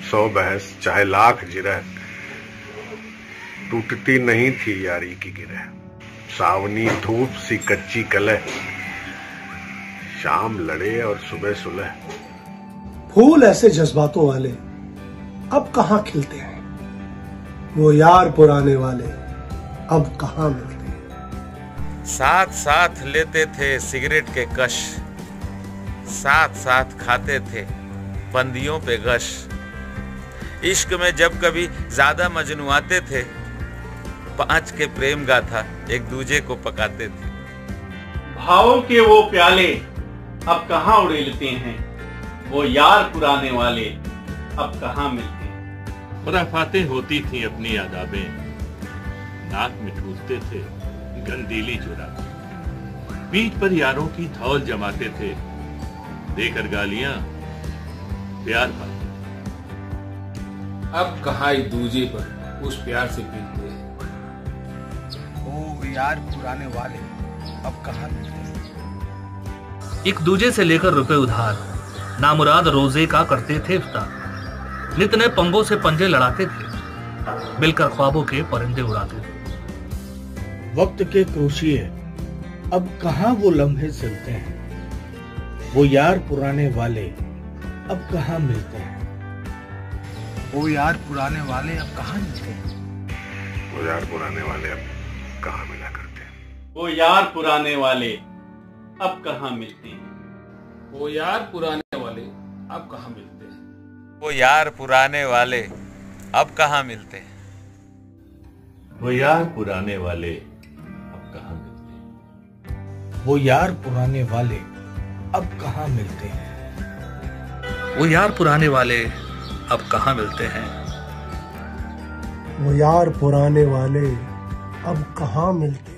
100 बहस चाहे लाख जिरह, टूटती नहीं थी यारी की गिरह। सावनी धूप सी कच्ची कलह, शाम लड़े और सुबह सुलह। फूल ऐसे जज्बातों वाले अब कहाँ खिलते हैं, वो यार पुराने वाले अब कहाँ मिलते हैं। साथ साथ लेते थे सिगरेट के कश, साथ साथ खाते थे बंदियों पे गश। इश्क में जब कभी ज्यादा मजनुआते थे, 5 के प्रेम गाथा एक दूजे को पकाते थे। भावों के वो प्याले अब कहाँ उड़ेलते हैं, वो यार पुराने वाले अब कहाँ मिलते हैं। खुराफातें होती थी अपनी आदाबें, नाक में ठूसते थे गंदीली जुराबें। पीठ पर यारों की धौल जमाते थे, देकर गालियां प्यार पाते थे। अब कहाँ एक दूजे पर उस प्यार से पीते हैं। ओ यार पुराने वाले अब कहाँ मिलते हैं। एक दूजे से लेकर रुपए उधार, नामुराद रोजे का करते थे इफ्तार। नित नए पंबों से पंजे लड़ाते थे, मिलकर ख्वाबों के परिंदे उड़ाते थे। वक्त के क्रोशिए अब कहाँ वो लम्हे चलते हैं, वो यार पुराने वाले अब कहाँ मिलते हैं। ओ यार पुराने वाले अब कहाँ मिलते हैं। वो यार पुराने वाले अब कहाँ मिला करते हैं। वो यार पुराने वाले अब कहाँ मिलते हैं। वो यार पुराने वाले अब कहाँ मिलते हैं। वो यार पुराने वाले अब कहाँ मिलते हैं। वो यार पुराने वाले अब कहाँ मिलते हैं। वो यार पुराने वाले अब कहाँ मिलते हैं। वो यार पुराने वाले अब कहाँ मिलते हैं। वो यार पुराने वाले अब कहाँ मिलते हैं।